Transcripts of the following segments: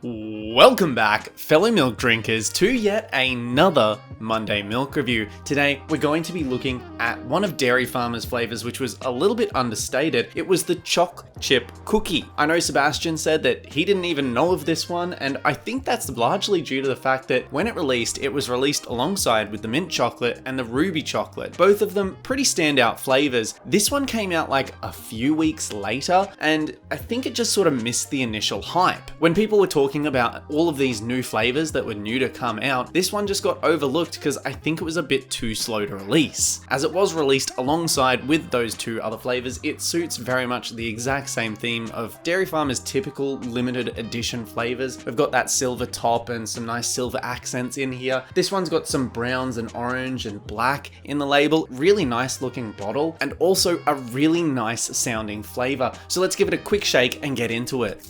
Welcome back, fellow milk drinkers, to yet another Monday Milk Review. Today, we're going to be looking at one of Dairy Farmer's flavors, which was a little bit understated. It was the choc chip cookie. I know Sebastian said that he didn't even know of this one, and I think that's largely due to the fact that when it was released alongside with the mint chocolate and the ruby chocolate. Both of them pretty standout flavors. This one came out like a few weeks later, and I think it just sort of missed the initial hype. When people were talking about all of these new flavors that were new to come out, this one just got overlooked because I think it was a bit too slow to release. As it was released alongside with those two other flavors, it suits very much the exact same theme of Dairy Farmer's typical limited edition flavors. We've got that silver top and some nice silver accents in here. This one's got some browns and orange and black in the label. Really nice looking bottle and also a really nice sounding flavor. So let's give it a quick shake and get into it.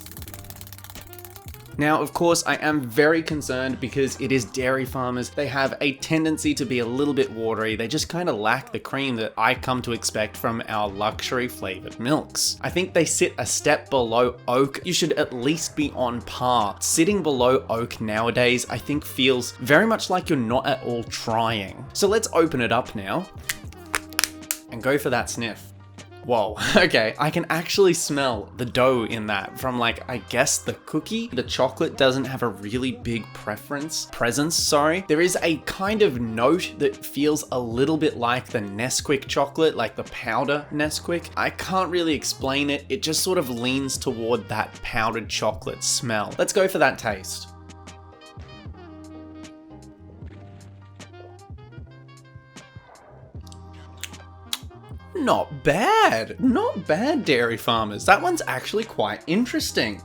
Now, of course, I am very concerned because it is Dairy Farmers. They have a tendency to be a little bit watery. They just kind of lack the cream that I come to expect from our luxury flavored milks. I think they sit a step below oak. You should at least be on par. Sitting below oak nowadays, I think feels very much like you're not at all trying. So let's open it up now and go for that sniff. Whoa, okay, I can actually smell the dough in that from I guess the cookie. The chocolate doesn't have a really big presence. There is a kind of note that feels a little bit like the Nesquik chocolate, like the powder Nesquik. I can't really explain it. It just sort of leans toward that powdered chocolate smell. Let's go for that taste. Not bad, Dairy Farmers. That one's actually quite interesting.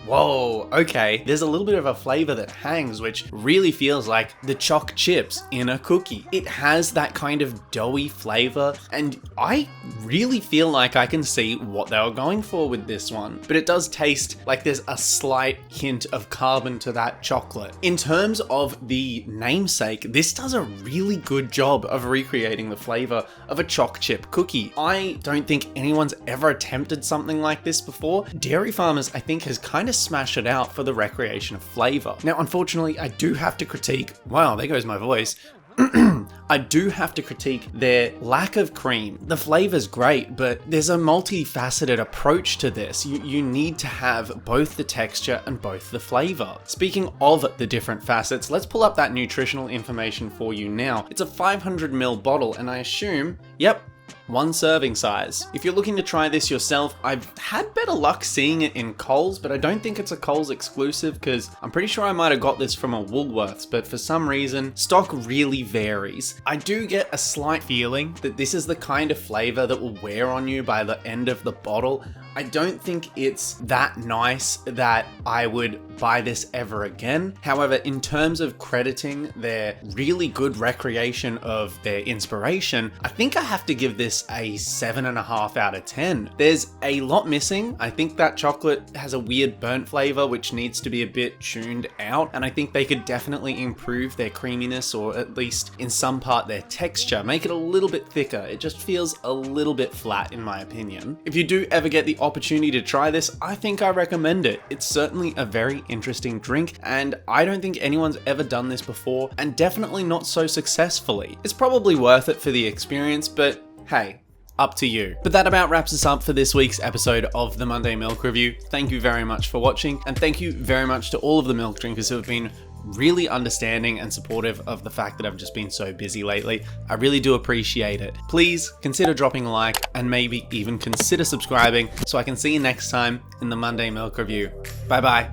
Whoa, okay, there's a little bit of a flavor that hangs, which really feels like the choc chips in a cookie. It has that kind of doughy flavor, and I really feel like I can see what they were going for with this one. But it does taste like there's a slight hint of carbon to that chocolate. In terms of the namesake, this does a really good job of recreating the flavor of a choc chip cookie. I don't think anyone's ever attempted something like this before. Dairy Farmers, I think, has kind of smash it out for the recreation of flavor. Now, unfortunately, I do have to critique, wow, there goes my voice. I do have to critique their lack of cream. The flavor's great, but there's a multifaceted approach to this. You need to have both the texture and both the flavor. Speaking of the different facets, let's pull up that nutritional information for you now. It's a 500ml bottle, and I assume, yep, one serving size. If you're looking to try this yourself, I've had better luck seeing it in Coles, but I don't think it's a Coles exclusive because I'm pretty sure I might have got this from a Woolworths, but for some reason, stock really varies. I do get a slight feeling that this is the kind of flavor that will wear on you by the end of the bottle. I don't think it's that nice that I would buy this ever again. However, in terms of crediting their really good recreation of their inspiration, I think I have to give this a 7.5 out of 10. There's a lot missing. I think that chocolate has a weird burnt flavor which needs to be a bit tuned out, and I think they could definitely improve their creaminess, or at least in some part their texture, make it a little bit thicker. It just feels a little bit flat in my opinion. If you do ever get the opportunity to try this, I think I recommend it. It's certainly a very interesting drink, and I don't think anyone's ever done this before, and definitely not so successfully. It's probably worth it for the experience, but hey, up to you. But that about wraps us up for this week's episode of the Monday Milk Review. Thank you very much for watching, and thank you very much to all of the milk drinkers who have been really understanding and supportive of the fact that I've just been so busy lately. I really do appreciate it. Please consider dropping a like and maybe even consider subscribing so I can see you next time in the Monday Milk Review. Bye bye.